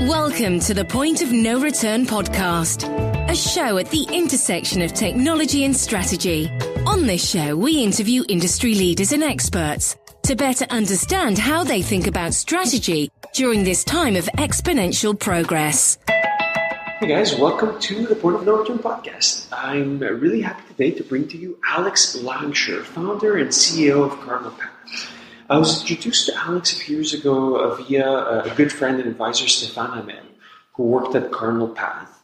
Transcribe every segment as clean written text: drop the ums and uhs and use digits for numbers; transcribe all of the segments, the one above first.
Welcome to the Point of No Return podcast, a show at the intersection of technology and strategy. On this show, we interview industry leaders and experts to better understand how they think about strategy during this time of exponential progress. Hey guys, welcome to the Point of No Return podcast. I'm really happy today to bring to you Alex Langshur, founder and CEO of Cardinal Path. I was introduced to Alex a few years ago via a good friend and advisor, Stefan Hamel, who worked at Cardinal Path.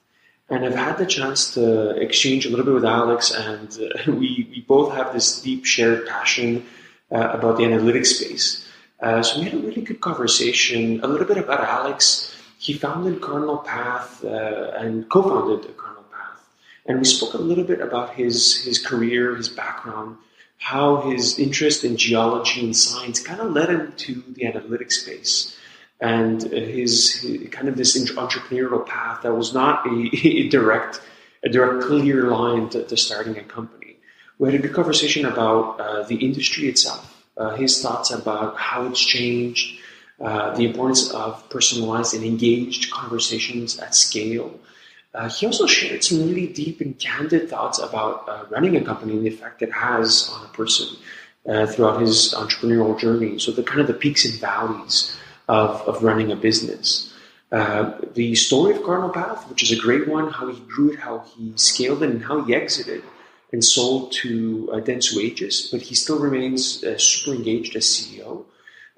And I've had the chance to exchange a little bit with Alex, and we both have this deep shared passion about the analytics space. So we had a really good conversation, a little bit about Alex. He founded Cardinal Path and co-founded Cardinal Path. And we spoke a little bit about his career, his background, how his interest in geology and science kind of led him to the analytics space, and his kind of this entrepreneurial path that was not a direct clear line to starting a company. We had a good conversation about the industry itself, his thoughts about how it's changed, the importance of personalized and engaged conversations at scale. He also shared some really deep and candid thoughts about running a company and the effect it has on a person throughout his entrepreneurial journey. So the kind of the peaks and valleys of running a business. The story of Cardinal Path, which is a great one, how he grew it, how he scaled it, and how he exited and sold to dense wages, but he still remains super engaged as CEO.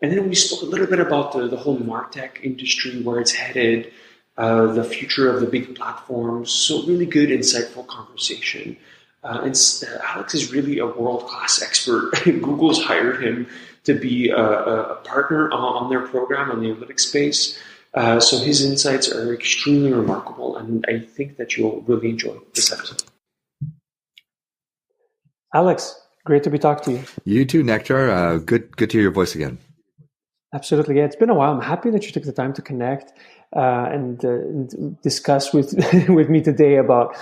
And then we spoke a little bit about the whole MarTech industry, where it's headed, the future of the big platforms. So really good, insightful conversation. And Alex is really a world-class expert. Google's hired him to be a partner on their program on the analytics space. So his insights are extremely remarkable, and I think that you'll really enjoy this episode. Alex, great to be talking to you. You too, Nectar. Good to hear your voice again. Absolutely. Yeah, it's been a while. I'm happy that you took the time to connect and discuss with me today about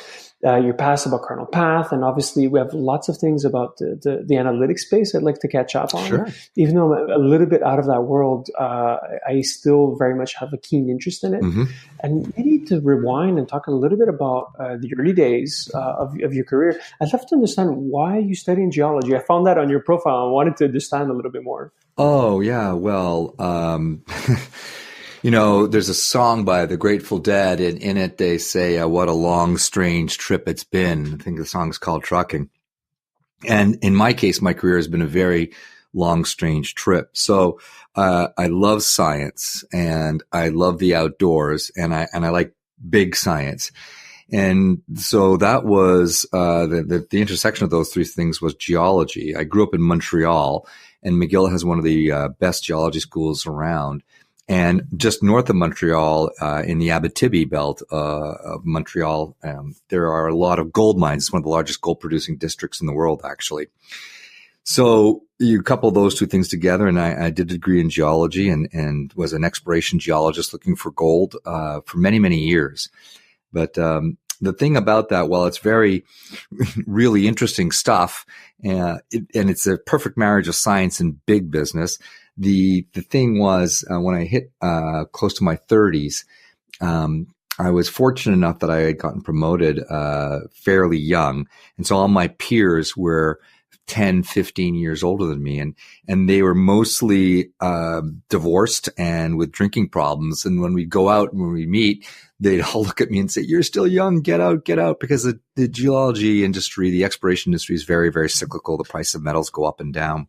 your past, about Cardinal Path. And obviously, we have lots of things about the analytics space I'd like to catch up on. Sure. Even though I'm a little bit out of that world, I still very much have a keen interest in it. Mm-hmm. And maybe to rewind and talk a little bit about the early days of your career, I'd love to understand why you studying geology. I found that on your profile. I wanted to understand a little bit more. Oh, yeah. Well, there's a song by the Grateful Dead, and in it they say, what a long, strange trip it's been. I think the song's called Trucking. And in my case, my career has been a very long, strange trip. So I love science, and I love the outdoors, and I like big science. And so that was the intersection of those three things was geology. I grew up in Montreal, and McGill has one of the best geology schools around. And just north of Montreal, in the Abitibi belt of Montreal, there are a lot of gold mines. It's one of the largest gold producing districts in the world, actually. So you couple those two things together, and I did a degree in geology and was an exploration geologist looking for gold for many, many years. But the thing about that, while it's very, really interesting stuff, and it's a perfect marriage of science and big business, the thing was when I hit close to my 30s, I was fortunate enough that I had gotten promoted fairly young, and so all my peers were 10, 15 years older than me, and they were mostly divorced and with drinking problems. And when we go out and when we meet, they'd all look at me and say, "You're still young, get out," because the geology industry, the exploration industry is very, very cyclical. The price of metals go up and down.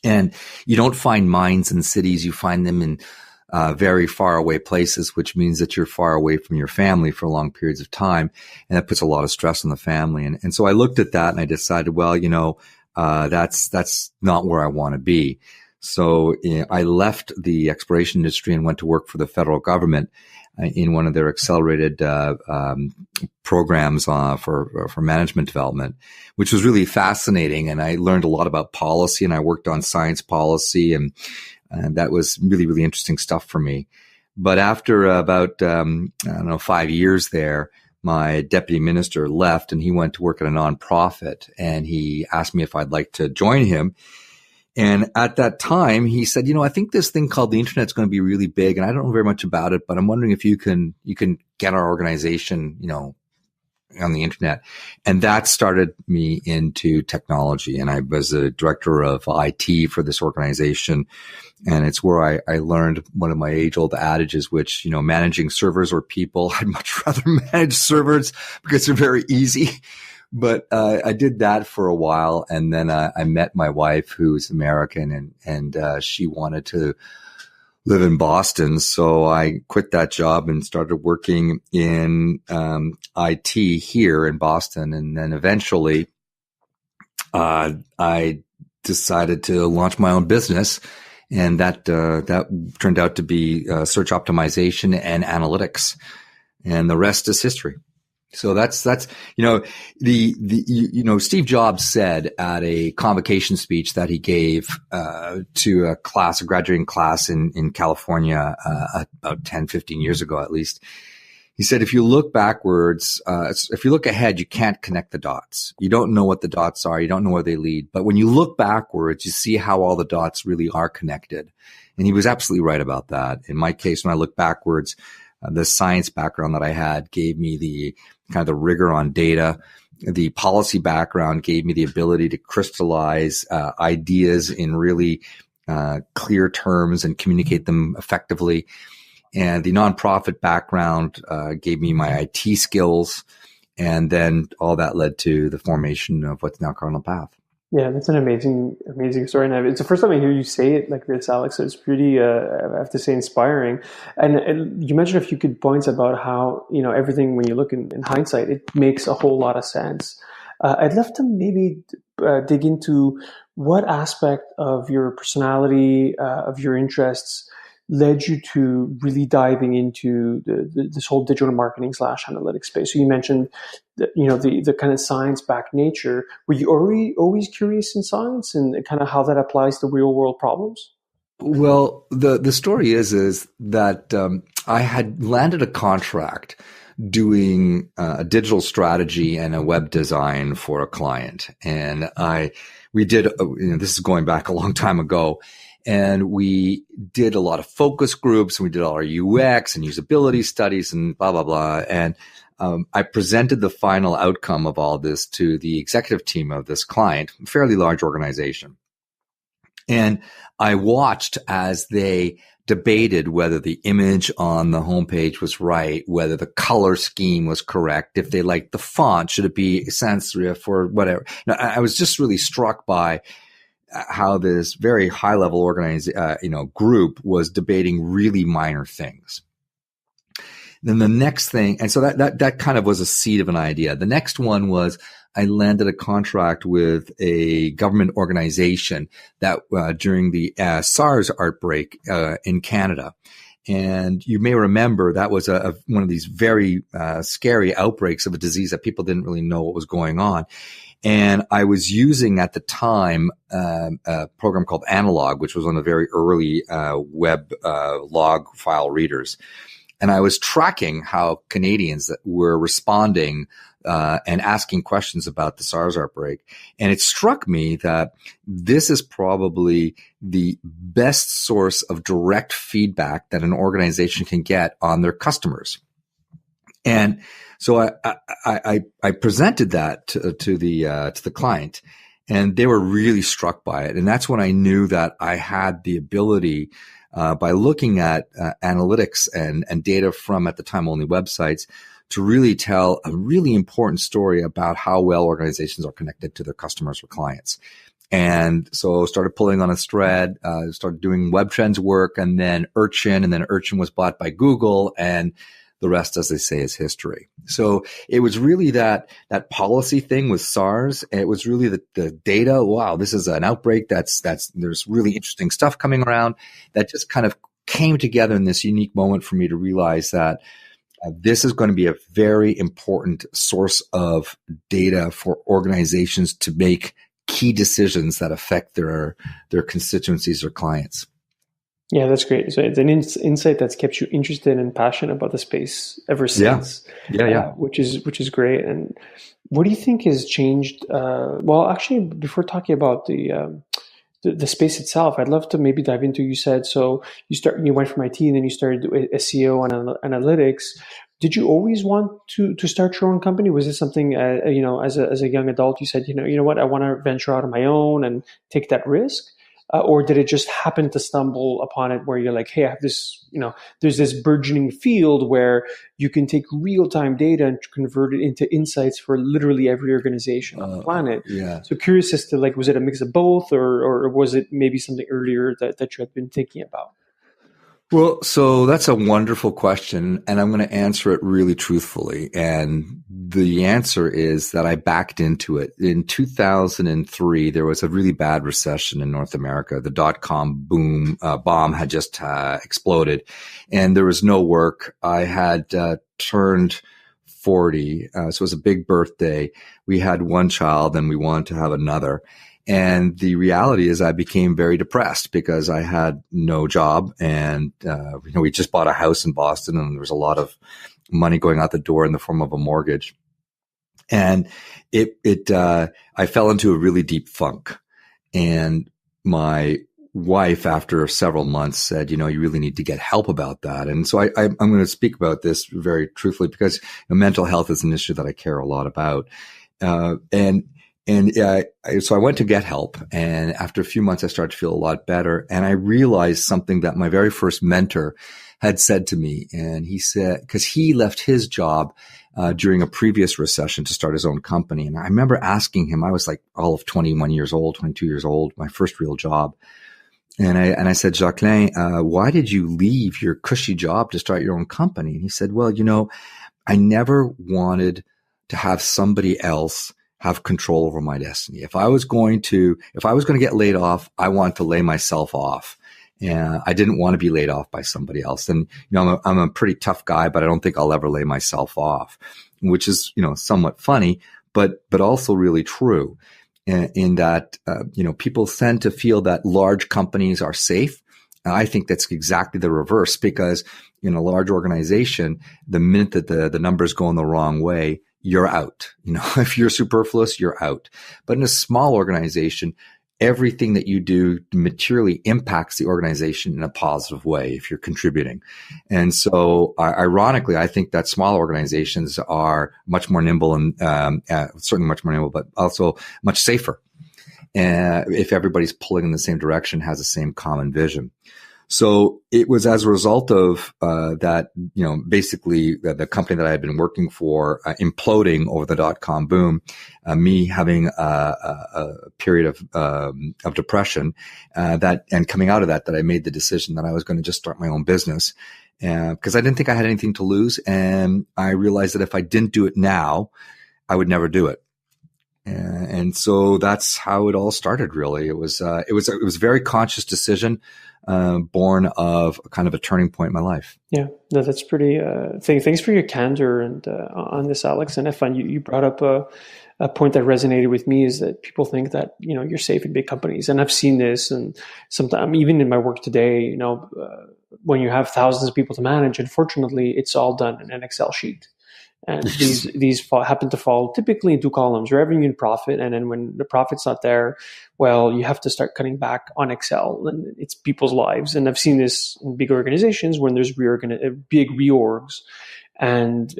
And you don't find mines in cities, you find them in very far away places, which means that you're far away from your family for long periods of time. And that puts a lot of stress on the family. And so I looked at that and I decided, well, that's not where I want to be. So I left the exploration industry and went to work for the federal government in one of their accelerated programs for management development, which was really fascinating. And I learned a lot about policy, and I worked on science policy, and that was really, really interesting stuff for me. But after about 5 years there, my deputy minister left, and he went to work at a nonprofit, and he asked me if I'd like to join him. And at that time, he said, I think this thing called the internet is going to be really big, and I don't know very much about it, but I'm wondering if you can get our organization, on the internet. And that started me into technology. And I was a director of IT for this organization. And it's where I learned one of my age-old adages, which, managing servers or people, I'd much rather manage servers because they're very easy. But I did that for a while. And then I met my wife, who's American, and she wanted to live in Boston. So I quit that job and started working in IT here in Boston. And then eventually I decided to launch my own business. And that turned out to be search optimization and analytics. And the rest is history. So that's Steve Jobs said at a convocation speech that he gave to a graduating class in California about 10, 15 years ago at least. He said, if you look backwards, if you look ahead, you can't connect the dots. You don't know what the dots are. You don't know where they lead. But when you look backwards, you see how all the dots really are connected. And he was absolutely right about that. In my case, when I look backwards, the science background that I had gave me the kind of the rigor on data. The policy background gave me the ability to crystallize ideas in really clear terms and communicate them effectively. And the nonprofit background gave me my IT skills. And then all that led to the formation of what's now Cardinal Path. Yeah, that's an amazing story. And it's the first time I hear you say it like this, Alex. So it's pretty, I have to say, inspiring. And you mentioned a few good points about how, everything, when you look in hindsight, it makes a whole lot of sense. I'd love to maybe dig into what aspect of your personality, of your interests, led you to really diving into this whole digital marketing / analytics space. So you mentioned the kind of science-backed nature. Were you always curious in science and kind of how that applies to real world problems? Well, the story is that I had landed a contract doing a digital strategy and a web design for a client, and we did. This is going back a long time ago. And we did a lot of focus groups, and we did all our UX and usability studies and blah, blah, blah. And I presented the final outcome of all this to the executive team of this client, a fairly large organization. And I watched as they debated whether the image on the homepage was right, whether the color scheme was correct, if they liked the font, should it be sans serif or whatever. Now, I was just really struck by how this very high level group was debating really minor things. Then the next thing, and so that kind of was a seed of an idea. The next one was I landed a contract with a government organization that during the SARS outbreak in Canada. And you may remember that was one of these very scary outbreaks of a disease that people didn't really know what was going on. And I was using at the time a program called Analog, which was one of the very early web log file readers. And I was tracking how Canadians that were responding and asking questions about the SARS outbreak. And it struck me that this is probably the best source of direct feedback that an organization can get on their customers. And so I presented that to the client, and they were really struck by it. And that's when I knew that I had the ability, by looking at analytics and data from at the time only websites, to really tell a really important story about how well organizations are connected to their customers or clients. And so started pulling on a thread, started doing web trends work, and then Urchin was bought by Google, and the rest, as they say, is history. So it was really that policy thing with SARS. It was really the data. Wow, this is an outbreak there's really interesting stuff coming around that just kind of came together in this unique moment for me to realize that this is going to be a very important source of data for organizations to make key decisions that affect their constituencies or clients. Yeah, that's great. So it's an insight that's kept you interested and passionate about the space ever since. Yeah. Which is great. And what do you think has changed? Well, actually, before talking about the the space itself. I'd love to maybe dive into. You said so. You went from IT, and then you started SEO and analytics. Did you always want to start your own company? Was it something as a young adult you said you know what, I want to venture out on my own and take that risk? Or did it just happen to stumble upon it where you're like, hey, I have this, there's this burgeoning field where you can take real-time data and convert it into insights for literally every organization on the planet. Yeah. So curious as to was it a mix of both, or was it maybe something earlier that you had been thinking about? Well, so that's a wonderful question, and I'm going to answer it really truthfully. And the answer is that I backed into it. In 2003, there was a really bad recession in North America. The dot-com bomb had just exploded, and there was no work. I had turned 40, so it was a big birthday. We had one child, and we wanted to have another. And the reality is I became very depressed because I had no job, and we just bought a house in Boston, and there was a lot of money going out the door in the form of a mortgage. And I fell into a really deep funk. And my wife, after several months, said, you really need to get help about that. And so I'm going to speak about this very truthfully because mental health is an issue that I care a lot about. So I went to get help, and after a few months, I started to feel a lot better. And I realized something that my very first mentor had said to me. And he said, because he left his job during a previous recession to start his own company. And I remember asking him, I was like all of 21 years old, 22 years old, my first real job. And I said, Jacqueline, why did you leave your cushy job to start your own company? And he said, well, I never wanted to have somebody else have control over my destiny. If I was going to get laid off, I wanted to lay myself off. And I didn't want to be laid off by somebody else. And, I'm a pretty tough guy, but I don't think I'll ever lay myself off, which is, somewhat funny, but also really true in that, people tend to feel that large companies are safe. And I think that's exactly the reverse, because in a large organization, the minute that the numbers go in the wrong way, you're out. If you're superfluous, you're out. But in a small organization, everything that you do materially impacts the organization in a positive way if you're contributing. And so ironically, I think that small organizations are much more nimble and certainly much more nimble, but also much safer. If everybody's pulling in the same direction, has the same common vision. So it was as a result of that, basically the company that I had been working for imploding over the dot-com boom, me having a period of depression, and coming out of that I made the decision that I was going to just start my own business, because I didn't think I had anything to lose, and I realized that if I didn't do it now, I would never do it. And so that's how it all started. Really, it was a very conscious decision. Born of kind of a turning point in my life. Yeah, that's pretty. Thanks for your candor and on this, Alex. And Efan, you brought up a point that resonated with me, is that people think that you're safe in big companies, and I've seen this, and sometimes even in my work today, when you have thousands of people to manage, unfortunately, it's all done in an Excel sheet. And these happen to fall typically in two columns: revenue and profit. And then when the profit's not there, well, you have to start cutting back on Excel, and it's people's lives. And I've seen this in big organizations when there's big reorgs, and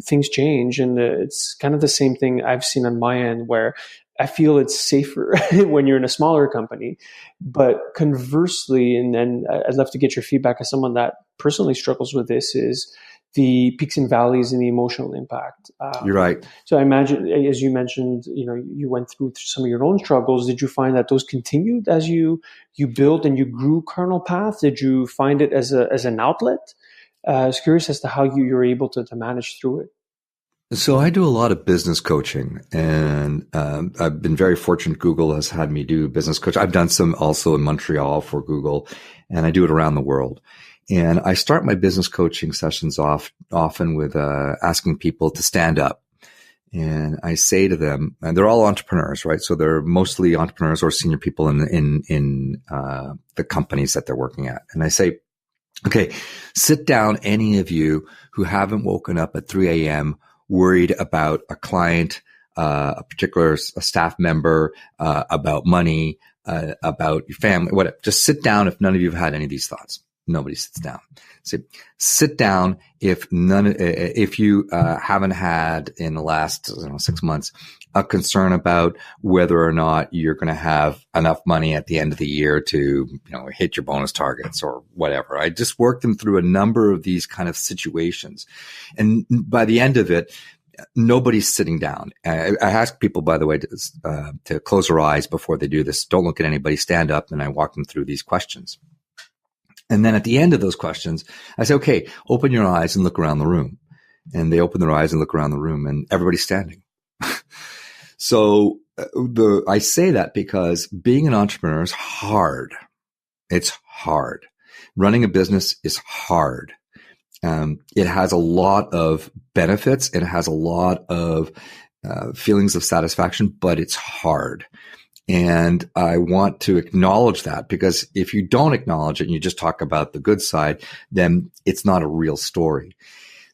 things change. And it's kind of the same thing I've seen on my end, where I feel it's safer when you're in a smaller company. But conversely, and then I'd love to get your feedback as someone that personally struggles with this, is the peaks and valleys and the emotional impact. You're right. So I imagine, as you mentioned, you went through some of your own struggles. Did you find that those continued as you built and you grew Cardinal Path? Did you find it as an outlet? I was curious as to how you were able to manage through it. So I do a lot of business coaching, and I've been very fortunate. Google has had me do business coaching. I've done some also in Montreal for Google, and I do it around the world. And I start my business coaching sessions often with asking people to stand up. And I say to them, and they're all entrepreneurs, right? So they're mostly entrepreneurs or senior people in the companies that they're working at. And I say, okay, sit down, any of you who haven't woken up at 3 a.m. worried about a client, a particular staff member, about money, about your family, whatever. Just sit down if none of you have had any of these thoughts. Nobody sits down. Sit down if you haven't had in the last 6 months a concern about whether or not you're going to have enough money at the end of the year to hit your bonus targets or whatever. I just worked them through a number of these kind of situations, and by the end of it, nobody's sitting down. I ask people, by the way, to close their eyes before they do this. Don't look at anybody. Stand up, and I walk them through these questions. And then at the end of those questions, I say, okay, open your eyes and look around the room. And they open their eyes and look around the room, and everybody's standing. So I say that because being an entrepreneur is hard. It's hard. Running a business is hard. It has a lot of benefits. It has a lot of feelings of satisfaction, but it's hard. And I want to acknowledge that, because if you don't acknowledge it and you just talk about the good side, then it's not a real story.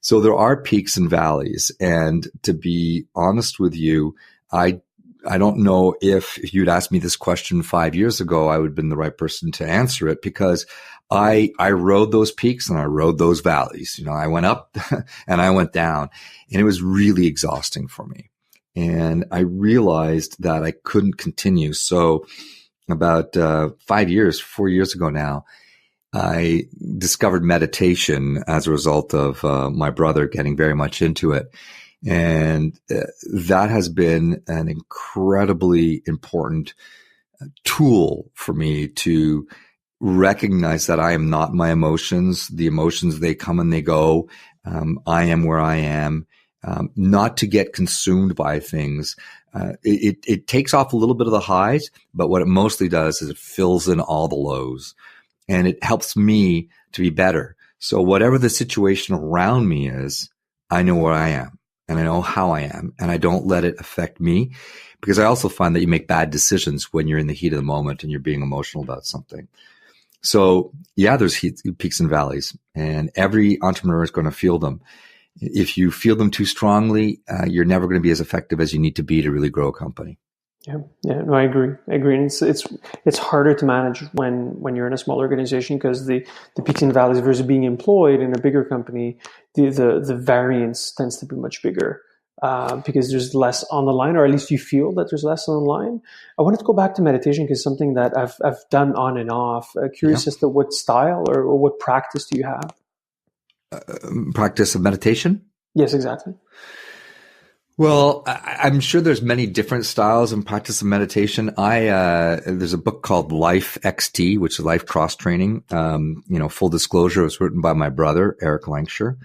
So there are peaks and valleys. And to be honest with you, I don't know if you'd asked me this question 5 years ago, I would have been the right person to answer it, because I rode those peaks and I rode those valleys. I went up and I went down, and it was really exhausting for me. And I realized that I couldn't continue. So about 4 years ago now, I discovered meditation as a result of my brother getting very much into it. And that has been an incredibly important tool for me to recognize that I am not my emotions. The emotions, they come and they go. I am where I am. Not to get consumed by things. It takes off a little bit of the highs, but what it mostly does is it fills in all the lows, and it helps me to be better. So whatever the situation around me is, I know where I am and I know how I am, and I don't let it affect me, because I also find that you make bad decisions when you're in the heat of the moment and you're being emotional about something. So yeah, there's peaks and valleys, and every entrepreneur is going to feel them. If you feel them too strongly, you're never going to be as effective as you need to be to really grow a company. Yeah, no, I agree. And it's harder to manage when you're in a small organization, because the peaks and valleys versus being employed in a bigger company, the variance tends to be much bigger because there's less on the line, or at least you feel that there's less on the line. I wanted to go back to meditation, because something that I've done on and off. Curious as to what style or what practice do you have? Practice of meditation? Yes, exactly. Well, I'm sure there's many different styles and practice of meditation. There's a book called Life XT, which is Life Cross Training. Full disclosure, it was written by my brother, Alex Langshur,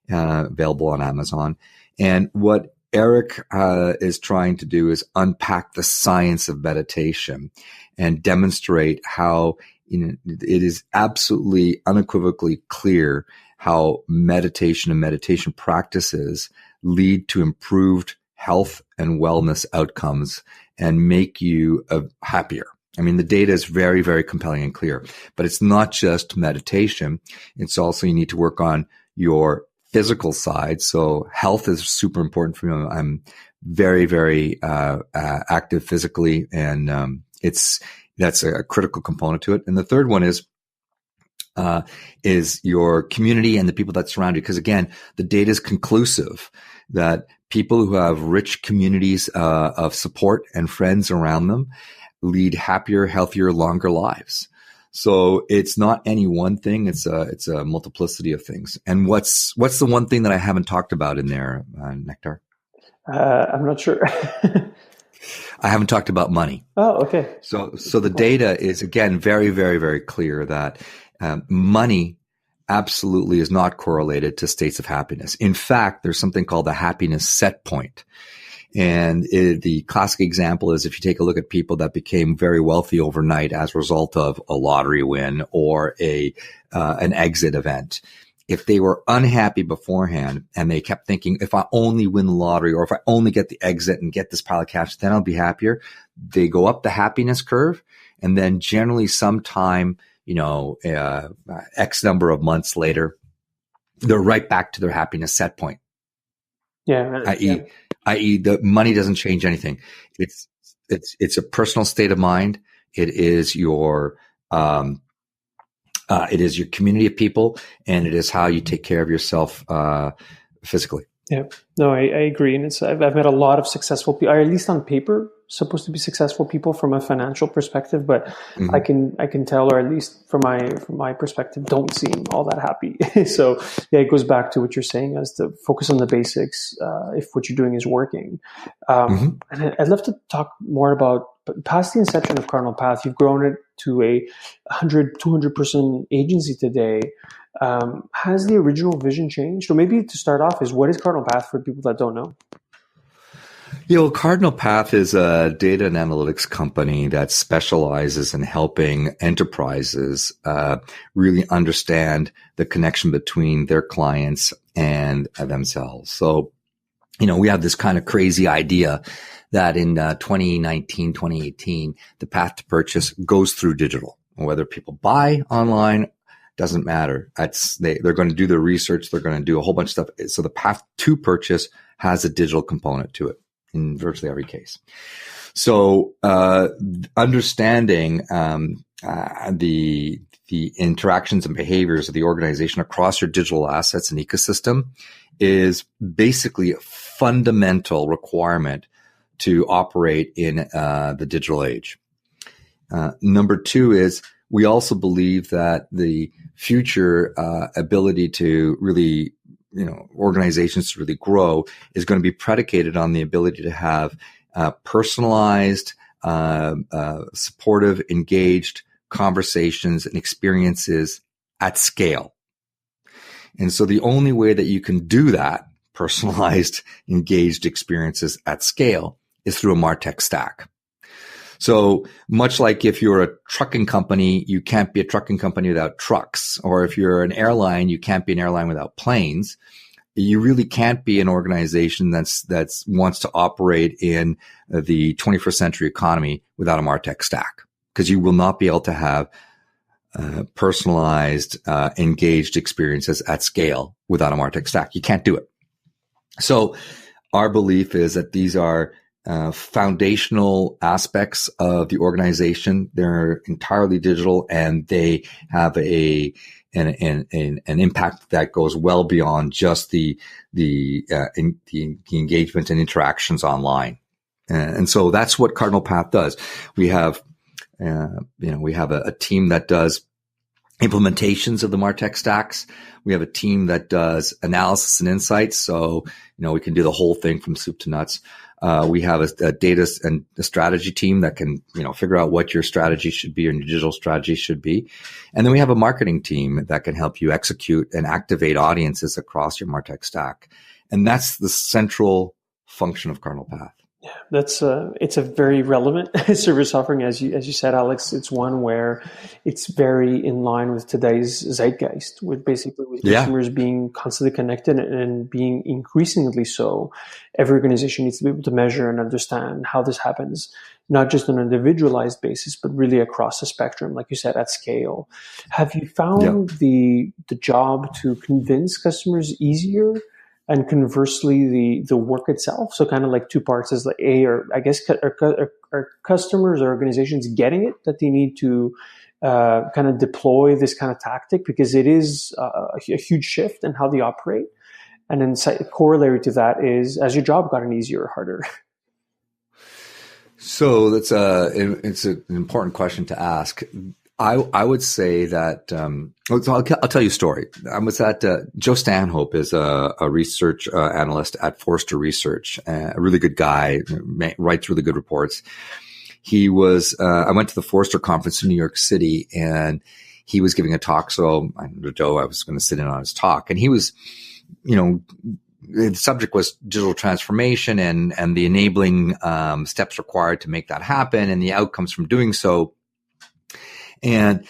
available on Amazon. And what Eric is trying to do is unpack the science of meditation and demonstrate how it is absolutely unequivocally clear how meditation and meditation practices lead to improved health and wellness outcomes and make you happier. I mean, the data is very, very compelling and clear, but it's not just meditation. It's also, you need to work on your physical side. So health is super important for me. I'm very, very active physically, and that's a critical component to it. And the third one is your community and the people that surround you. Because again, the data is conclusive that people who have rich communities of support and friends around them lead happier, healthier, longer lives. So it's not any one thing. It's a multiplicity of things. And what's the one thing that I haven't talked about in there, Nectar? I'm not sure. I haven't talked about money. Oh, okay. So the data is, again, very, very, very clear that money absolutely is not correlated to states of happiness. In fact, there's something called the happiness set point. And the classic example is if you take a look at people that became very wealthy overnight as a result of a lottery win or an exit event. If they were unhappy beforehand and they kept thinking, if I only win the lottery or if I only get the exit and get this pile of cash, then I'll be happier. They go up the happiness curve, and then generally sometime, X number of months later, they're right back to their happiness set point. Yeah. i.e. the money doesn't change anything. It's a personal state of mind. It is your community of people, and it is how you take care of yourself physically. Yeah, no, I agree. And I've met a lot of successful people, or at least on paper, supposed to be successful people from a financial perspective, but I can tell, or at least from my perspective, don't seem all that happy. So yeah, it goes back to what you're saying, as to focus on the basics, if what you're doing is working. And I'd love to talk more about, past the inception of Cardinal Path, you've grown it to a 200 person agency today. Has the original vision changed? Or maybe to start off is, what is Cardinal Path for people that don't know? Cardinal Path is a data and analytics company that specializes in helping enterprises really understand the connection between their clients and themselves. So, we have this kind of crazy idea that in 2019, 2018, the path to purchase goes through digital. Whether people buy online, doesn't matter. They're going to do their research. They're going to do a whole bunch of stuff. So the path to purchase has a digital component to it in virtually every case. So understanding the interactions and behaviors of the organization across your digital assets and ecosystem is basically a fundamental requirement to operate in the digital age. Number two is, we also believe that the future ability to really, organizations to really grow is going to be predicated on the ability to have personalized, supportive, engaged conversations and experiences at scale. And so the only way that you can do that, personalized, engaged experiences at scale, is through a MarTech stack. So much like if you're a trucking company, you can't be a trucking company without trucks. Or if you're an airline, you can't be an airline without planes. You really can't be an organization that's wants to operate in the 21st century economy without a MarTech stack, because you will not be able to have personalized, engaged experiences at scale without a MarTech stack. You can't do it. So our belief is that these are foundational aspects of the organization. They're entirely digital, and they have an impact that goes well beyond just the engagement and interactions online. And so that's what Cardinal Path does. We have a team that does implementations of the MarTech stacks. We have a team that does analysis and insights. So, we can do the whole thing from soup to nuts. We have a data and a strategy team that can, figure out what your strategy should be and your digital strategy should be. And then we have a marketing team that can help you execute and activate audiences across your MarTech stack. And that's the central function of Cardinal Path. Yeah, it's a very relevant service offering, as you said, Alex. It's one where it's very in line with today's zeitgeist, with customers being constantly connected and being increasingly so. Every organization needs to be able to measure and understand how this happens, not just on an individualized basis, but really across the spectrum, like you said, at scale. Have you found the job to convince customers easier? And conversely, the work itself. So kind of like two parts is like are customers or organizations getting it, that they need to kind of deploy this kind of tactic, because it is a huge shift in how they operate. And then corollary to that is, has your job gotten easier or harder? So it's an important question to ask. I would say that, I'll tell you a story. I was at, Joe Stanhope is a research analyst at Forrester Research, a really good guy, writes really good reports. He was, I went to the Forrester conference in New York City, and he was giving a talk. So I know Joe, I was going to sit in on his talk, and he was, the subject was digital transformation and the enabling steps required to make that happen and the outcomes from doing so. And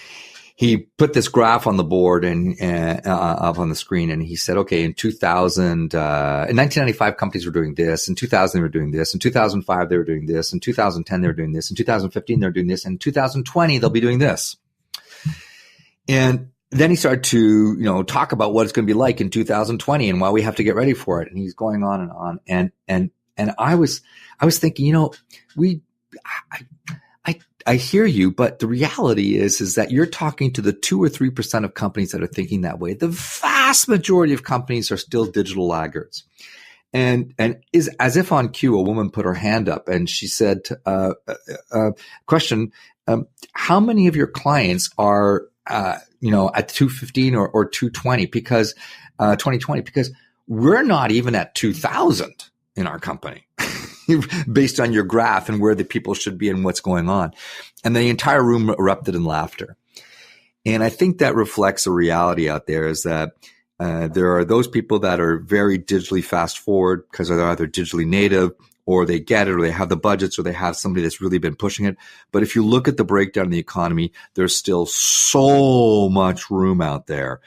he put this graph on the board and up on the screen, and he said, okay, in 1995, companies were doing this. In 2000, they were doing this. In 2005, they were doing this. In 2010, they were doing this. In 2015, they're doing this. And in 2020, they'll be doing this. And then he started to, talk about what it's going to be like in 2020 and why we have to get ready for it. And he's going on and on. And I was thinking, I hear you, but the reality is that you're talking to the 2 or 3% of companies that are thinking that way. The vast majority of companies are still digital laggards. And is as if on cue, a woman put her hand up and she said, question, how many of your clients are, at 215 or 220 because, 2020, because we're not even at 2000 in our company based on your graph and where the people should be and what's going on. And the entire room erupted in laughter. And I think that reflects a reality out there is that there are those people that are very digitally fast forward because they're either digitally native or they get it or they have the budgets or they have somebody that's really been pushing it. But if you look at the breakdown in the economy, there's still so much room out there.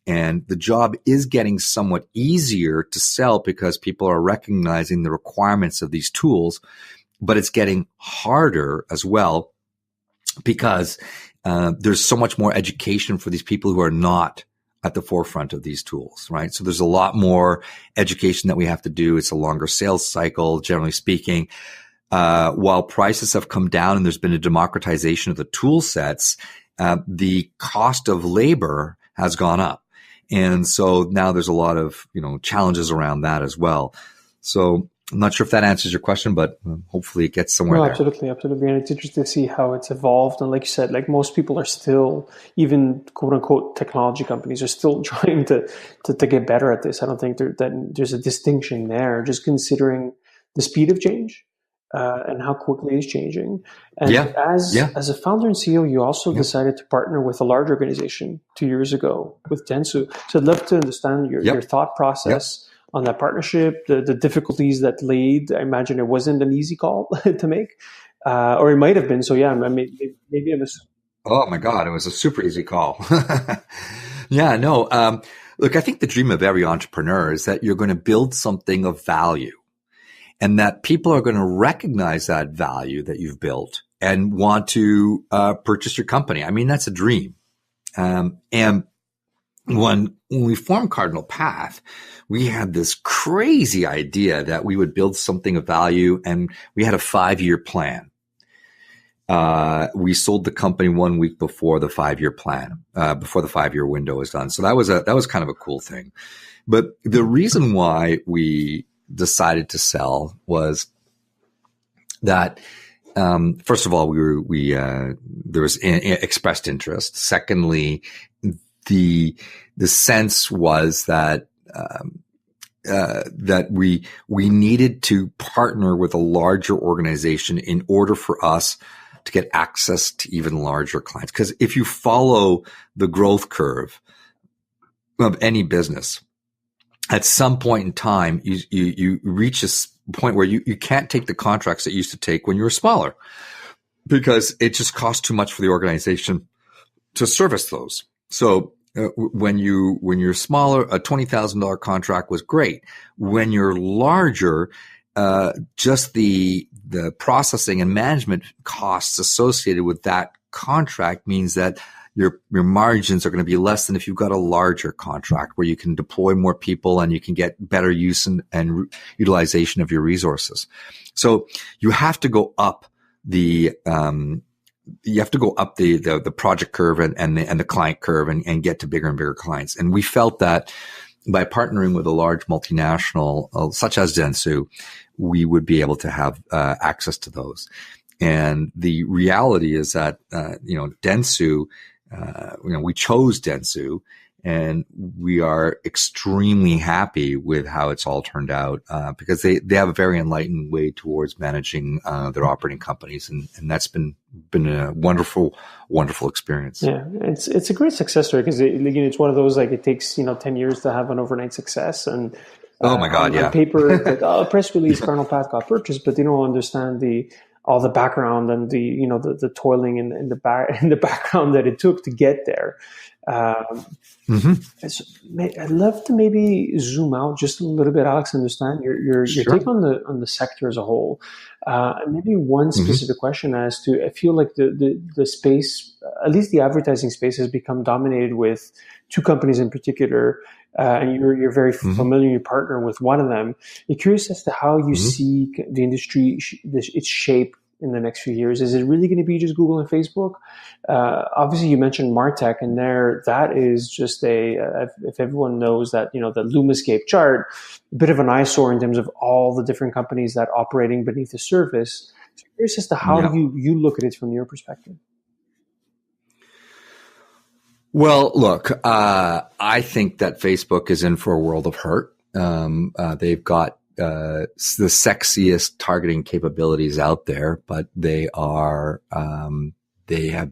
And the job is getting somewhat easier to sell because people are recognizing the requirements of these tools, but it's getting harder as well because there's so much more education for these people who are not at the forefront of these tools, right? So there's a lot more education that we have to do. It's a longer sales cycle, generally speaking. While prices have come down and there's been a democratization of the tool sets, the cost of labor has gone up. And so now there's a lot of, challenges around that as well. So I'm not sure if that answers your question, but hopefully it gets somewhere there. Absolutely. And it's interesting to see how it's evolved. And like you said, like most people are still, even quote unquote technology companies are still trying to get better at this. I don't think that there's a distinction there, just considering the speed of change and how quickly it's changing. And as a founder and CEO, you also decided to partner with a large organization 2 years ago with Dentsu. So I'd love to understand your thought process on that partnership, the difficulties that laid. I imagine it wasn't an easy call to make, or it might have been. So maybe it was. Oh my God, it was a super easy call. Look, I think the dream of every entrepreneur is that you're going to build something of value and that people are going to recognize that value that you've built and want to purchase your company. I mean, that's a dream. And when we formed Cardinal Path, we had this crazy idea that we would build something of value, and we had a 5-year plan. We sold the company 1 week before the 5-year plan, before the 5-year window was done. So that was kind of a cool thing. But the reason why we decided to sell was that first of all, there was expressed interest. Secondly, the sense was that that we needed to partner with a larger organization in order for us to get access to even larger clients. Because if you follow the growth curve of any business, at some point in time, you reach a point where you can't take the contracts that you used to take when you were smaller because it just costs too much for the organization to service those. So when you're smaller, a $20,000 contract was great. When you're larger, just the processing and management costs associated with that contract means that your margins are going to be less than if you've got a larger contract where you can deploy more people and you can get better use and utilization of your resources. So you have to go up the project curve and the client curve and get to bigger and bigger clients. And we felt that by partnering with a large multinational such as Dentsu, we would be able to have access to those. And the reality is that Dentsu, we chose Dentsu, and we are extremely happy with how it's all turned out because they have a very enlightened way towards managing their operating companies, and that's been a wonderful experience. Yeah, it's a great success story because it's one of those like it takes 10 years to have an overnight success, and oh my God, on paper it's like a press release, Cardinal Path got purchased, but they don't understand all the background and the toiling in the background that it took to get there. I'd love to maybe zoom out just a little bit, Alex, understand your take on the sector as a whole. Maybe one specific question as to, I feel like the space, at least the advertising space, has become dominated with two companies in particular, and you're very familiar, you partner with one of them. I'm curious as to how you see the industry, its shape in the next few years? Is it really going to be just Google and Facebook? Obviously, you mentioned MarTech, and that is just if everyone knows that, the Lumascape chart, a bit of an eyesore in terms of all the different companies that are operating beneath the surface. So I'm curious as to how you look at it from your perspective. Well, look, I think that Facebook is in for a world of hurt. They've got the sexiest targeting capabilities out there, but they have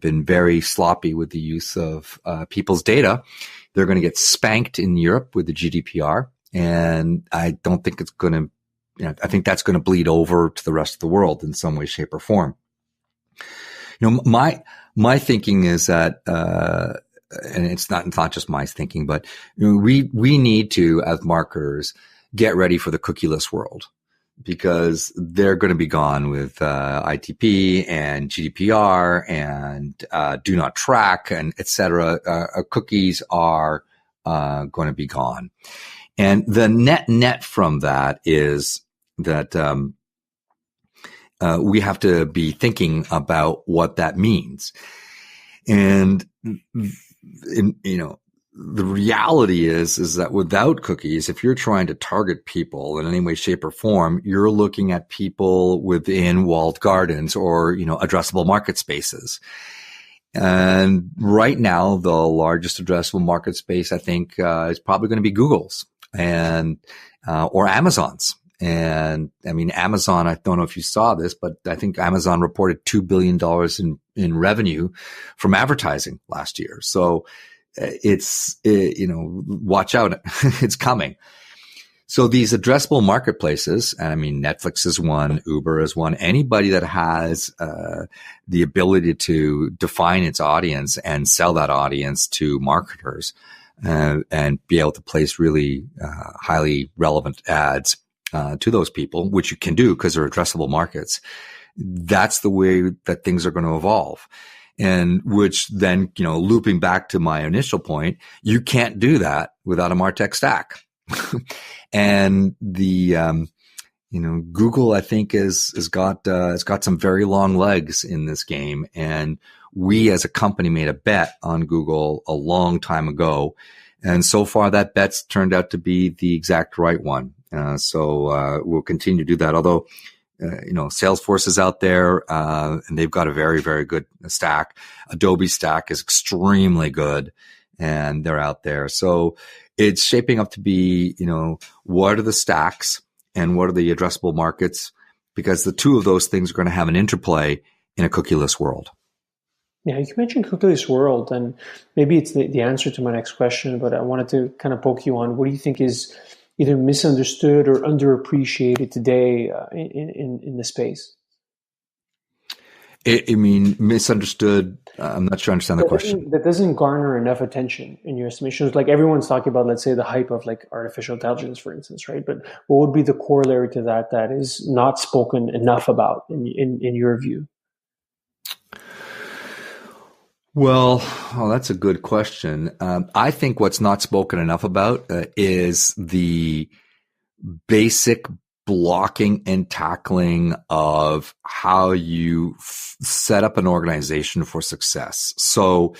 been very sloppy with the use of people's data. They're going to get spanked in Europe with the GDPR, and I don't think it's going to. I think that's going to bleed over to the rest of the world in some way, shape, or form. My thinking is that. And it's not just my thinking, but we need to, as marketers, get ready for the cookieless world, because they're going to be gone with ITP and GDPR and do not track and et cetera. Cookies are going to be gone, and the net from that is that we have to be thinking about what that means, and. The reality is that without cookies, if you're trying to target people in any way, shape, or form, you're looking at people within walled gardens or, addressable market spaces. And right now, the largest addressable market space, I think, is probably going to be Google's or Amazon's. And I mean, Amazon, I don't know if you saw this, but I think Amazon reported $2 billion in revenue from advertising last year. So watch out. It's coming. So these addressable marketplaces, and I mean, Netflix is one, Uber is one, anybody that has the ability to define its audience and sell that audience to marketers and be able to place really highly relevant ads to those people, which you can do because they're addressable markets. That's the way that things are going to evolve. And which then, looping back to my initial point, you can't do that without a MarTech stack. And the, Google, I think has got some very long legs in this game. And we as a company made a bet on Google a long time ago. And so far that bet's turned out to be the exact right one. So we'll continue to do that. Although, Salesforce is out there, and they've got a very, very good stack. Adobe stack is extremely good, and they're out there. So it's shaping up to be, what are the stacks and what are the addressable markets? Because the two of those things are going to have an interplay in a cookieless world. Yeah, you mentioned cookieless world, and maybe it's the answer to my next question, but I wanted to kind of poke you on what do you think is either misunderstood or underappreciated today in the space? Misunderstood. I'm not sure I understand the question. That doesn't garner enough attention in your estimations. Like everyone's talking about, let's say, the hype of like artificial intelligence, for instance, right? But what would be the corollary to that is not spoken enough about in your view? Well, that's a good question. I think what's not spoken enough about is the basic blocking and tackling of how you set up an organization for success. So,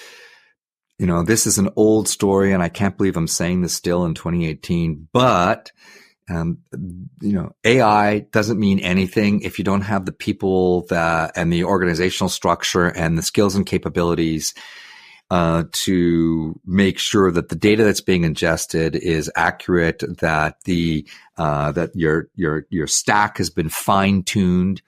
this is an old story, and I can't believe I'm saying this still in 2018, but AI doesn't mean anything if you don't have the people and the organizational structure and the skills and capabilities to make sure that the data that's being ingested is accurate, that that your stack has been fine-tuned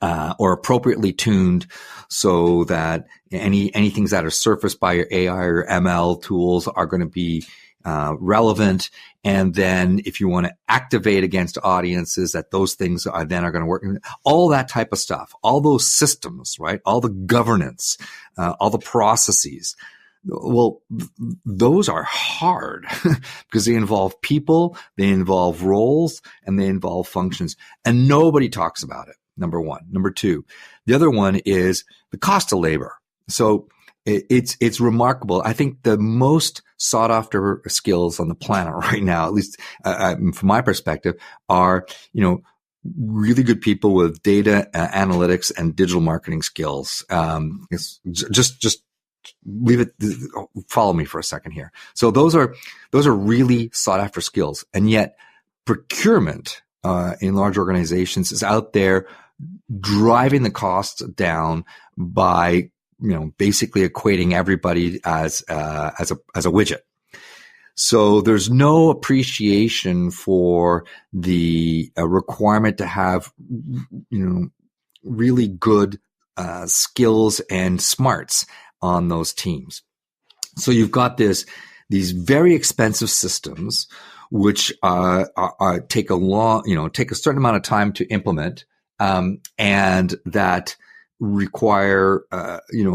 or appropriately tuned, so that any things that are surfaced by your AI or ML tools are going to be relevant. And then if you want to activate against audiences, that those things are going to work. All that type of stuff, all those systems, right? All the governance, all the processes. Well, those are hard because they involve people, they involve roles, and they involve functions. And nobody talks about it, number one. Number two, the other one is the cost of labor. So it's remarkable. I think the most sought after skills on the planet right now, at least from my perspective, are, really good people with data analytics and digital marketing skills. It's just leave it. Follow me for a second here. So those are really sought after skills, and yet procurement in large organizations is out there driving the costs down by basically equating everybody as a widget. So there's no appreciation for the requirement to have really good skills and smarts on those teams. So you've got these very expensive systems which take a certain amount of time to implement, and that require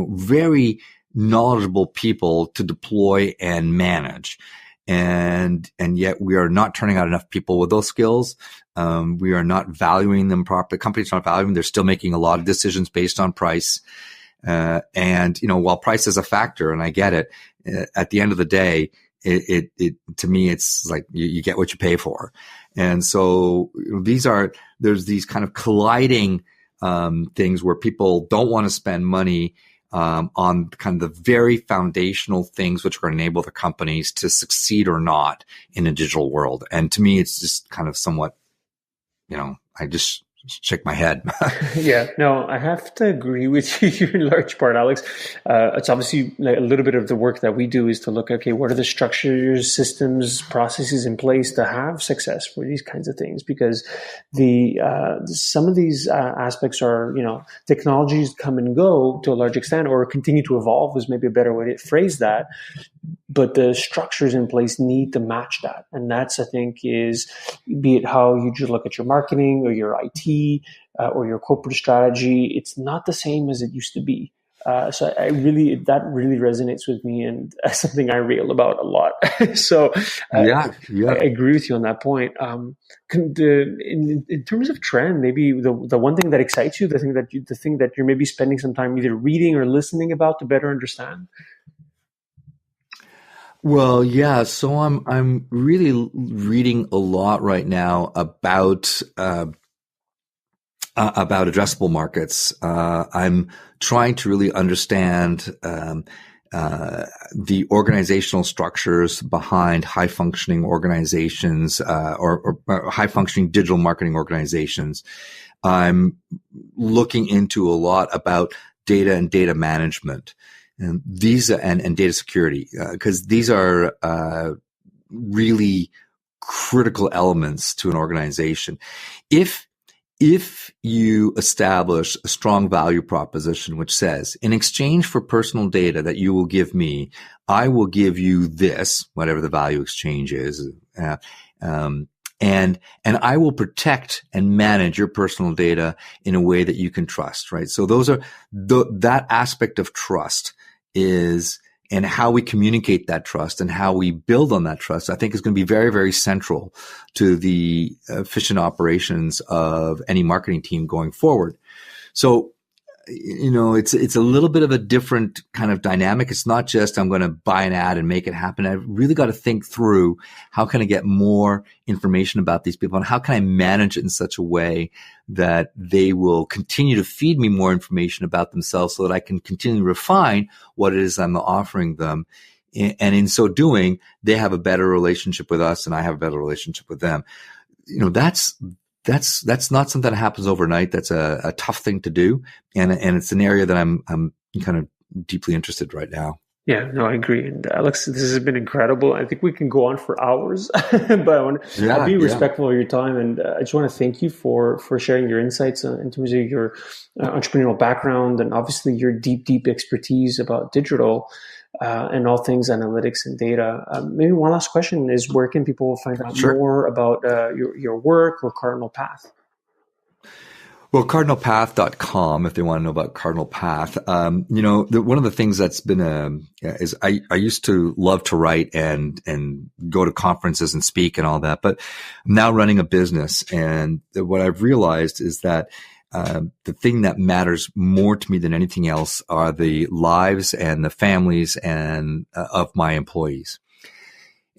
very knowledgeable people to deploy and manage. And yet we are not turning out enough people with those skills. We are not valuing them properly. Companies are not valuing them. They're still making a lot of decisions based on price. And while price is a factor, and I get it, at the end of the day, it to me, it's like you get what you pay for. And so there's these kind of colliding things where people don't want to spend money on kind of the very foundational things which are going to enable the companies to succeed or not in a digital world. And to me, it's just kind of somewhat, I just shake my head. Yeah, no, I have to agree with you in large part, Alex. It's obviously a little bit of the work that we do is to look, okay, what are the structures, systems, processes in place to have success for these kinds of things? Because some of these aspects are, technologies come and go to a large extent, or continue to evolve is maybe a better way to phrase that. But the structures in place need to match that. And that's, I think, is be it how you just look at your marketing or your IT or your corporate strategy, it's not the same as it used to be. So that really resonates with me, and something I rail about a lot. So I agree with you on that point. In terms of trend, maybe the one thing that excites you, the thing that you're maybe spending some time either reading or listening about to better understand. Well, yeah. So I'm really reading a lot right now about addressable markets. I'm trying to really understand the organizational structures behind high functioning organizations or high functioning digital marketing organizations. I'm looking into a lot about data and data management. And these and data security, because these are really critical elements to an organization. If you establish a strong value proposition which says, in exchange for personal data that you will give me, I will give you this, whatever the value exchange is, and I will protect and manage your personal data in a way that you can trust, right? So those are that aspect of trust is, and how we communicate that trust and how we build on that trust, I think is going to be very, very central to the efficient operations of any marketing team going forward. So, it's a little bit of a different kind of dynamic. It's not just I'm going to buy an ad and make it happen. I've really got to think through how can I get more information about these people and how can I manage it in such a way that they will continue to feed me more information about themselves so that I can continue to refine what it is I'm offering them. And in so doing, they have a better relationship with us and I have a better relationship with them. That's not something that happens overnight. That's a tough thing to do. And it's an area that I'm kind of deeply interested right now. Yeah, no, I agree. And Alex, this has been incredible. I think we can go on for hours, but I'll be respectful of your time. And I just want to thank you for sharing your insights in terms of your entrepreneurial background and obviously your deep expertise about digital and all things analytics and data. Maybe one last question is, where can people find out more about your work or Cardinal Path? Well, cardinalpath.com, if they want to know about Cardinal Path. One of the things that's been is I used to love to write and go to conferences and speak and all that, but I'm now running a business. And what I've realized is that the thing that matters more to me than anything else are the lives and the families and of my employees.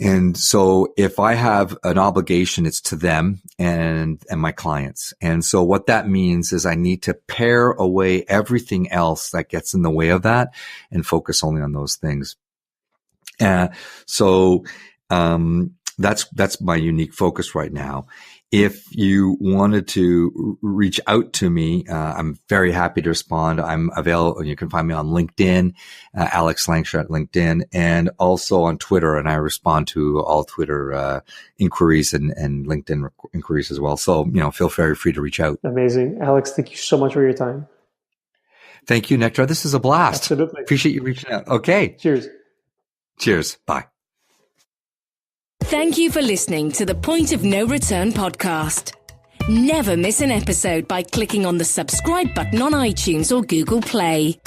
And so if I have an obligation, it's to them and my clients. And so what that means is I need to pare away everything else that gets in the way of that and focus only on those things. So that's my unique focus right now. If you wanted to reach out to me, I'm very happy to respond. I'm available. You can find me on LinkedIn, Alex Langshur at LinkedIn, and also on Twitter. And I respond to all Twitter inquiries and LinkedIn inquiries as well. So, feel very free to reach out. Amazing. Alex, thank you so much for your time. Thank you, Nectar. This is a blast. Absolutely. Appreciate you reaching out. Okay. Cheers. Cheers. Bye. Thank you for listening to the Point of No Return podcast. Never miss an episode by clicking on the subscribe button on iTunes or Google Play.